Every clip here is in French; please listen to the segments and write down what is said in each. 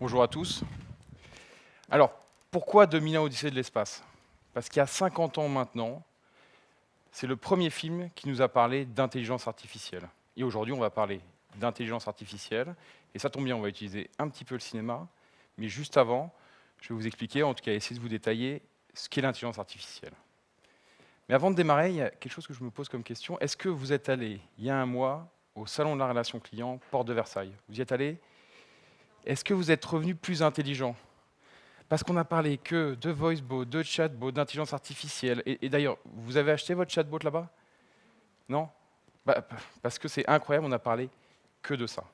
Bonjour à tous. Alors, pourquoi 2001 Odyssée de l'espace? Parce qu'il y a 50 ans maintenant, c'est le premier film qui nous a parlé d'intelligence artificielle. Et aujourd'hui, on va parler d'intelligence artificielle. Et ça tombe bien, on va utiliser un petit peu le cinéma. Mais juste avant, je vais vous expliquer, en tout cas essayer de vous détailler ce qu'est l'intelligence artificielle. Mais avant de démarrer, il y a quelque chose que je me pose comme question. Est-ce que vous êtes allé, il y a un mois, au Salon de la relation client, Porte de Versailles? Vous y êtes allé? Est-ce que vous êtes revenu plus intelligent? Parce qu'on a parlé que de voicebot, de chatbot, d'intelligence artificielle. Et d'ailleurs, vous avez acheté votre chatbot là-bas? Non? Parce que c'est incroyable, on n'a parlé que de ça.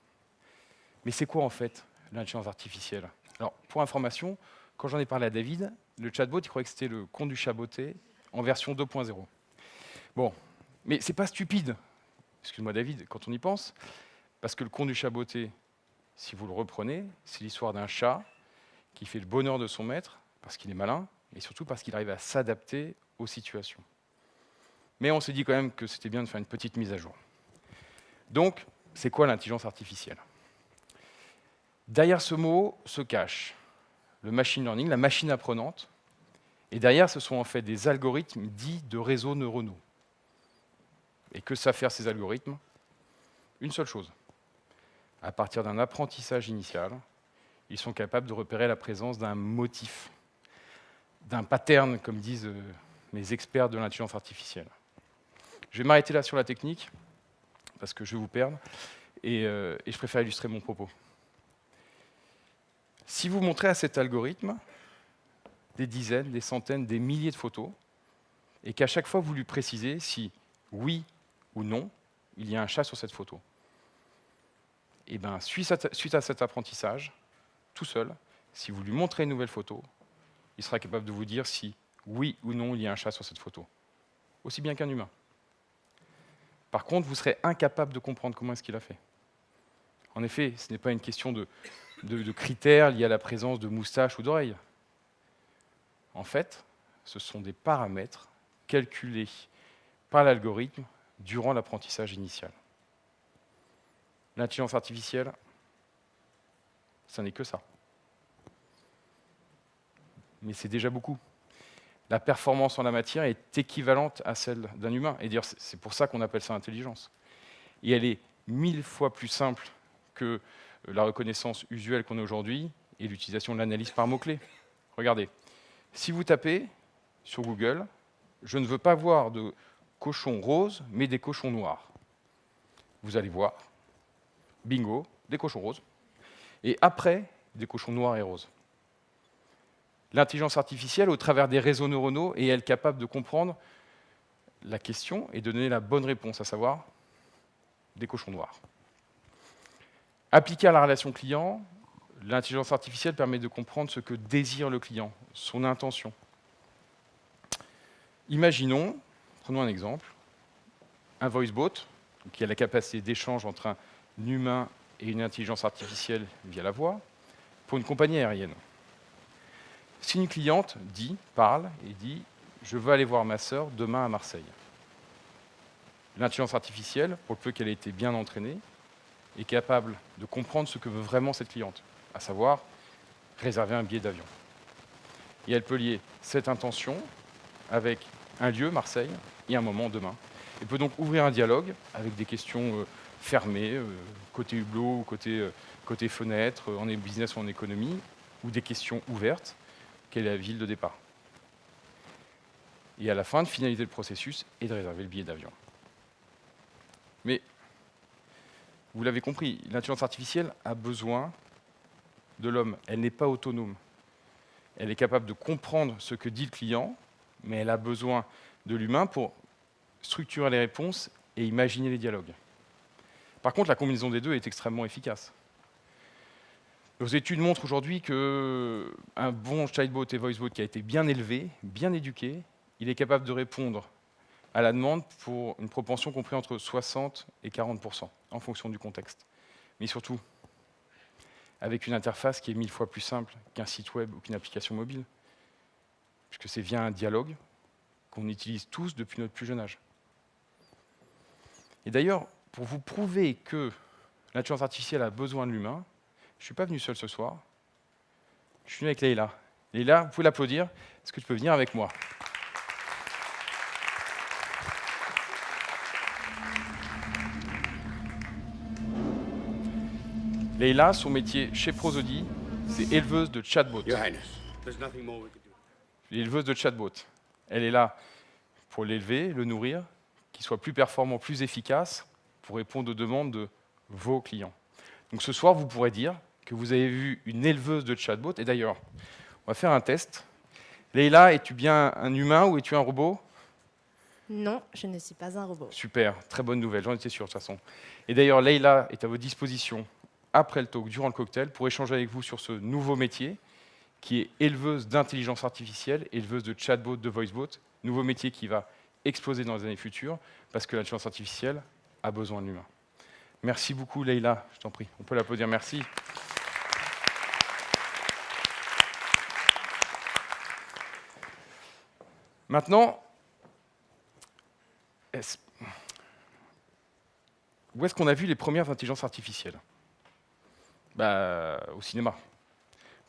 Mais c'est quoi en fait l'intelligence artificielle? Alors, pour information, quand j'en ai parlé à David, le chatbot, il croyait que c'était le conte du chaboté en version 2.0. Bon, mais c'est pas stupide, excuse-moi David, quand on y pense, parce que le conte du chaboté, si vous le reprenez, c'est l'histoire d'un chat qui fait le bonheur de son maître, parce qu'il est malin, et surtout parce qu'il arrive à s'adapter aux situations. Mais on s'est dit quand même que c'était bien de faire une petite mise à jour. Donc, c'est quoi l'intelligence artificielle? Derrière ce mot se cache le machine learning, la machine apprenante, et derrière, ce sont en fait des algorithmes dits de réseaux neuronaux. Et que savent faire ces algorithmes? Une seule chose. À partir d'un apprentissage initial, ils sont capables de repérer la présence d'un motif, d'un pattern, comme disent mes experts de l'intelligence artificielle. Je vais m'arrêter là sur la technique, parce que je vais vous perdre, et je préfère illustrer mon propos. Si vous montrez à cet algorithme des dizaines, des centaines, des milliers de photos, et qu'à chaque fois vous lui précisez si oui ou non, il y a un chat sur cette photo, et bien suite à cet apprentissage, tout seul, si vous lui montrez une nouvelle photo, il sera capable de vous dire si oui ou non il y a un chat sur cette photo, aussi bien qu'un humain. Par contre, vous serez incapable de comprendre comment est-ce qu'il a fait. En effet, ce n'est pas une question de critères liés à la présence de moustaches ou d'oreilles. En fait, ce sont des paramètres calculés par l'algorithme durant l'apprentissage initial. L'intelligence artificielle, ça n'est que ça. Mais c'est déjà beaucoup. La performance en la matière est équivalente à celle d'un humain. Et d'ailleurs, c'est pour ça qu'on appelle ça intelligence. Et elle est 1000 fois plus simple que la reconnaissance usuelle qu'on a aujourd'hui et l'utilisation de l'analyse par mots-clés. Regardez, si vous tapez sur Google, je ne veux pas voir de cochons roses, mais des cochons noirs. Vous allez voir, bingo, des cochons roses. Et après, des cochons noirs et roses. L'intelligence artificielle, au travers des réseaux neuronaux, est-elle capable de comprendre la question et de donner la bonne réponse, à savoir des cochons noirs. Appliquée à la relation client, l'intelligence artificielle permet de comprendre ce que désire le client, son intention. Imaginons, prenons un exemple, un voicebot qui a la capacité d'échange entre un humain et une intelligence artificielle via la voix pour une compagnie aérienne. Si une cliente parle et dit « je veux aller voir ma sœur demain à Marseille », l'intelligence artificielle, pour le peu qu'elle ait été bien entraînée, est capable de comprendre ce que veut vraiment cette cliente, à savoir réserver un billet d'avion. Et elle peut lier cette intention avec un lieu, Marseille, et un moment, demain. Elle peut donc ouvrir un dialogue avec des questions fermées, côté hublot ou côté fenêtre, en business ou en économie, ou des questions ouvertes, quelle est la ville de départ. Et à la fin, de finaliser le processus et de réserver le billet d'avion. Mais, vous l'avez compris, l'intelligence artificielle a besoin de l'homme. Elle n'est pas autonome. Elle est capable de comprendre ce que dit le client, mais elle a besoin de l'humain pour structurer les réponses et imaginer les dialogues. Par contre, la combinaison des deux est extrêmement efficace. Nos études montrent aujourd'hui qu'un bon chatbot et voicebot qui a été bien élevé, bien éduqué, il est capable de répondre à la demande pour une propension comprise entre 60 et 40%, en fonction du contexte. Mais surtout, avec une interface qui est 1000 fois plus simple qu'un site web ou qu'une application mobile, puisque c'est via un dialogue qu'on utilise tous depuis notre plus jeune âge. Et d'ailleurs, pour vous prouver que l'intelligence artificielle a besoin de l'humain, je ne suis pas venu seul ce soir, Je suis venu avec Leïla. Leïla, vous pouvez l'applaudir. Est-ce que tu peux venir avec moi? Leïla, son métier chez Prosody, c'est éleveuse de chatbots. Éleveuse de chatbots. Elle est là pour l'élever, le nourrir, qu'il soit plus performant, plus efficace, pour répondre aux demandes de vos clients. Donc ce soir, vous pourrez dire que vous avez vu une éleveuse de chatbot. Et d'ailleurs, on va faire un test. Leïla, es-tu bien un humain ou es-tu un robot? Non, je ne suis pas un robot. Super, très bonne nouvelle, j'en étais sûr de toute façon. Et d'ailleurs, Leïla est à votre disposition après le talk, durant le cocktail, pour échanger avec vous sur ce nouveau métier qui est éleveuse d'intelligence artificielle, éleveuse de chatbot, de voicebot, nouveau métier qui va exploser dans les années futures parce que l'intelligence artificielle a besoin de l'humain. Merci beaucoup, Leïla, je t'en prie. On peut l'applaudir, merci. Maintenant, où est-ce qu'on a vu les premières intelligences artificielles? Au cinéma.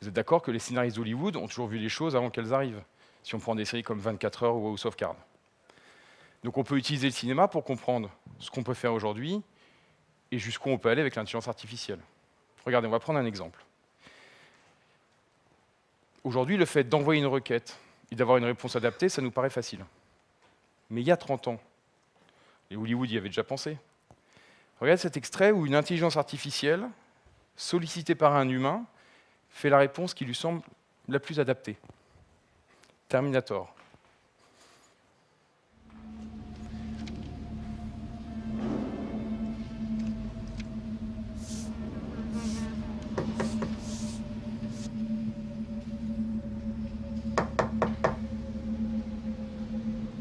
Vous êtes d'accord que les scénaristes d'Hollywood ont toujours vu les choses avant qu'elles arrivent, si on prend des séries comme 24 heures ou House of Cards. Donc on peut utiliser le cinéma pour comprendre ce qu'on peut faire aujourd'hui et jusqu'où on peut aller avec l'intelligence artificielle. Regardez, on va prendre un exemple. Aujourd'hui, le fait d'envoyer une requête et d'avoir une réponse adaptée, ça nous paraît facile. Mais il y a 30 ans, et Hollywood y avait déjà pensé. Regardez cet extrait où une intelligence artificielle, sollicitée par un humain, fait la réponse qui lui semble la plus adaptée. Terminator.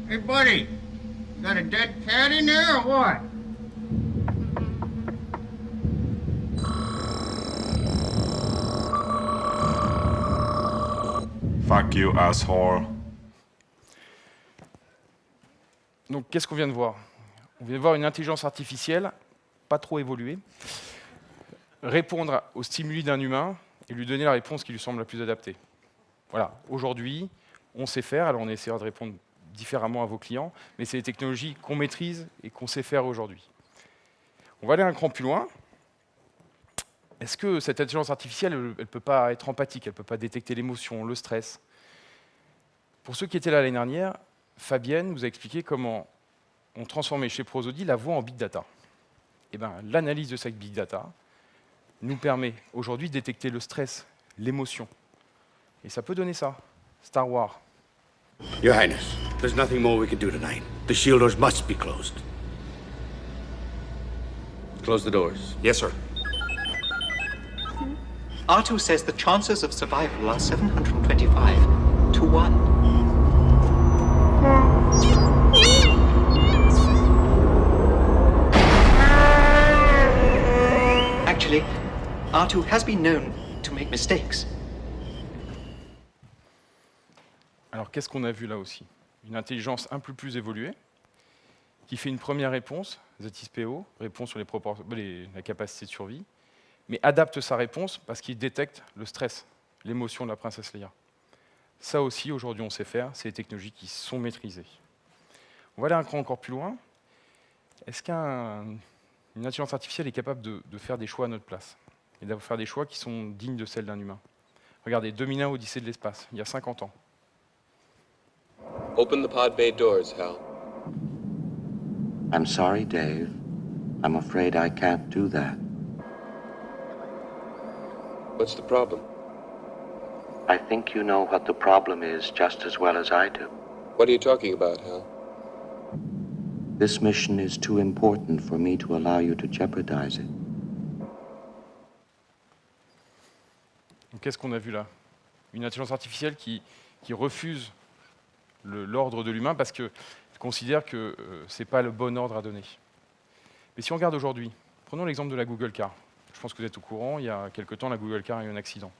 Hey, buddy, you got a dead cat in there or what? Fuck you, asshole. Donc, qu'est-ce qu'on vient de voir? On vient de voir une intelligence artificielle, pas trop évoluée, répondre aux stimuli d'un humain et lui donner la réponse qui lui semble la plus adaptée. Voilà, aujourd'hui, on sait faire, alors on essaiera de répondre différemment à vos clients, mais c'est des technologies qu'on maîtrise et qu'on sait faire aujourd'hui. On va aller un cran plus loin. Est-ce que cette intelligence artificielle, elle ne peut pas être empathique, elle ne peut pas détecter l'émotion, le stress? Pour ceux qui étaient là l'année dernière, Fabienne vous a expliqué comment on transformait chez Prosody la voix en big data. Et bien, l'analyse de cette big data nous permet aujourd'hui de détecter le stress, l'émotion. Et ça peut donner ça. Star Wars. Your Highness, there's nothing more we can do tonight. The shield doors must be closed. Close the doors. Yes, sir. R2 says the chances of survival are 725 to 1. Actually, R2 has been known to make mistakes. Alors, qu'est-ce qu'on a vu là aussi? Une intelligence un peu plus évoluée, qui fait une première réponse, ZXPO, répond sur la capacité de survie, mais adapte sa réponse parce qu'il détecte le stress, l'émotion de la princesse Leia. Ça aussi, aujourd'hui, on sait faire, c'est des technologies qui sont maîtrisées. On va aller un cran encore plus loin. Est-ce qu'une intelligence artificielle est capable de faire des choix à notre place et de faire des choix qui sont dignes de celles d'un humain? Regardez, 2001, Odyssée de l'espace, il y a 50 ans. Open the pod bay doors, Hal. I'm sorry, Dave. I'm afraid I can't do that. What's the problem? I think you know what the problem is just as well as I do. What are you talking about, Hal? This mission is too important for me to allow you to jeopardize it. Qu'est-ce qu'on a vu là? Une intelligence artificielle qui refuse l'ordre de l'humain parce qu'elle considère que ce n'est pas le bon ordre à donner. Mais si on regarde aujourd'hui, prenons l'exemple de la Google Car. Je pense que vous êtes au courant, il y a quelque temps, la Google Car a eu un accident.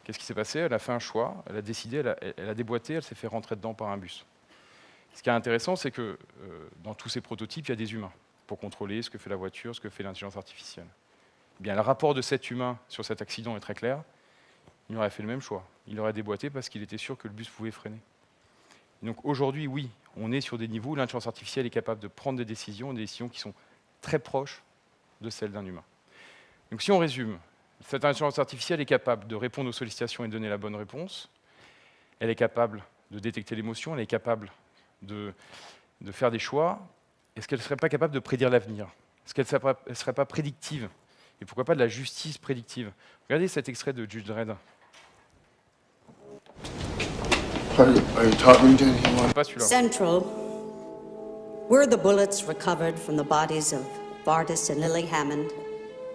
Qu'est-ce qui s'est passé? Elle a fait un choix, elle a décidé, elle a déboîté, elle s'est fait rentrer dedans par un bus. Ce qui est intéressant, c'est que dans tous ces prototypes, il y a des humains pour contrôler ce que fait la voiture, ce que fait l'intelligence artificielle. Eh bien, le rapport de cet humain sur cet accident est très clair. il aurait fait le même choix. Il aurait déboîté parce qu'il était sûr que le bus pouvait freiner. Et donc aujourd'hui, oui, on est sur des niveaux où l'intelligence artificielle est capable de prendre des décisions qui sont très proches de celles d'un humain. Donc si on résume, cette intelligence artificielle est capable de répondre aux sollicitations et de donner la bonne réponse. Elle est capable de détecter l'émotion, elle est capable de faire des choix. Est-ce qu'elle ne serait pas capable de prédire l'avenir? Est-ce qu'elle ne serait pas prédictive? Et pourquoi pas de la justice prédictive? Regardez cet extrait de Judge Dredd. Are you talking to anyone? Pas celui-là. Central. Were the bullets recovered from the bodies of Vardis and Lily Hammond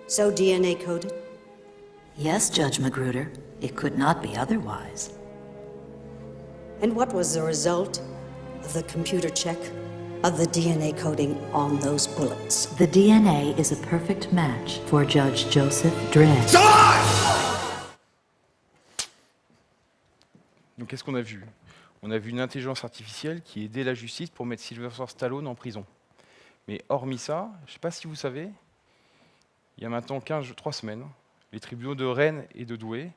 so DNA coded? Yes, Judge Magruder. It could not be otherwise. And what was the result of the computer check of the DNA coding on those bullets? The DNA is a perfect match for Judge Joseph Dredd. Donc qu'est-ce qu'on a vu? On a vu une intelligence artificielle qui aidait la justice pour mettre Sylvester Stallone en prison. Mais hormis ça, je ne sais pas si vous savez, il y a maintenant 3 semaines, les tribunaux de Rennes et de Douai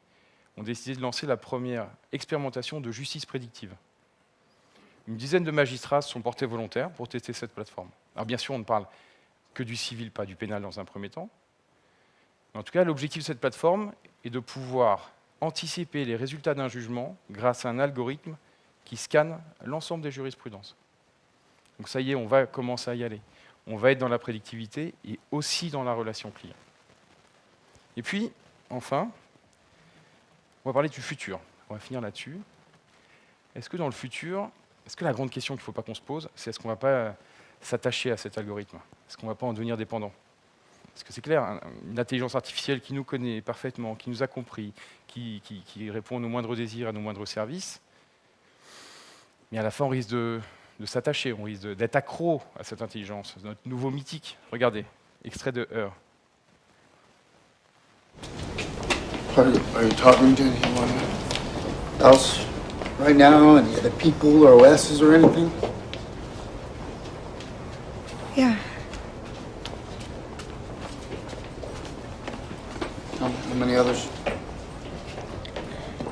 ont décidé de lancer la première expérimentation de justice prédictive. Une dizaine de magistrats se sont portés volontaires pour tester cette plateforme. Alors bien sûr, on ne parle que du civil, pas du pénal dans un premier temps. Mais en tout cas, l'objectif de cette plateforme est de pouvoir anticiper les résultats d'un jugement grâce à un algorithme qui scanne l'ensemble des jurisprudences. Donc ça y est, on va commencer à y aller. On va être dans la prédictivité et aussi dans la relation client. Et puis, enfin, on va parler du futur. On va finir là-dessus. Est-ce que dans le futur, est-ce que la grande question qu'il ne faut pas qu'on se pose, c'est est-ce qu'on ne va pas s'attacher à cet algorithme? Est-ce qu'on ne va pas en devenir dépendant? Parce que c'est clair, une intelligence artificielle qui nous connaît parfaitement, qui nous a compris, qui répond à nos moindres désirs, à nos moindres services, mais à la fin, on risque de s'attacher, on risque d'être accro à cette intelligence, notre nouveau mythique. Regardez, extrait de Her. Are you talking to anyone else right now? Any other people or OSs or anything? Yeah. How many others?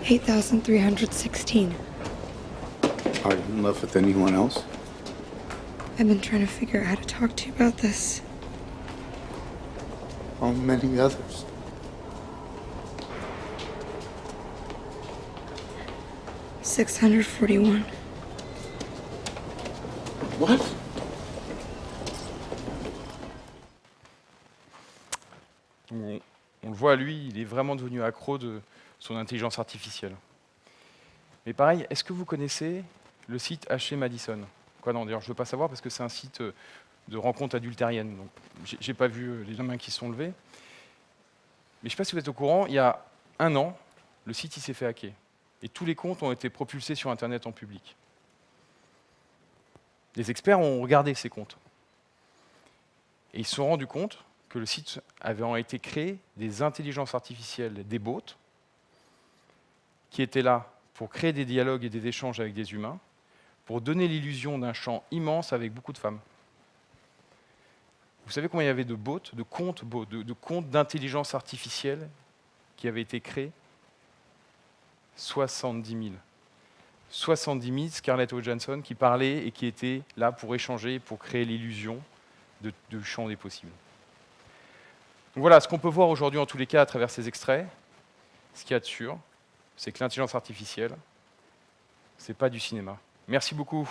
8,316. Are you in love with anyone else? I've been trying to figure out how to talk to you about this. How many others? 641. What? On le voit, lui, il est vraiment devenu accro de son intelligence artificielle. Mais pareil, est-ce que vous connaissez le site H.C. Madison? Quoi, non, d'ailleurs, je ne veux pas savoir parce que c'est un site de rencontres adultériennes. Donc, j'ai pas vu les mains qui se sont levées. Mais je ne sais pas si vous êtes au courant, il y a 1 an, le site il s'est fait hacker. Et tous les comptes ont été propulsés sur Internet en public. Les experts ont regardé ces comptes. Et ils se sont rendus compte que le site avait été créé des intelligences artificielles, des bots, qui étaient là pour créer des dialogues et des échanges avec des humains, pour donner l'illusion d'un champ immense avec beaucoup de femmes. Vous savez combien il y avait de bots, de comptes bots, de comptes d'intelligence artificielle qui avaient été créés? 70 000. 70 000 Scarlett Johansson qui parlaient et qui étaient là pour échanger, pour créer l'illusion du champ des possibles. Donc voilà, ce qu'on peut voir aujourd'hui en tous les cas à travers ces extraits, ce qu'il y a de sûr, c'est que l'intelligence artificielle, ce n'est pas du cinéma. Merci beaucoup.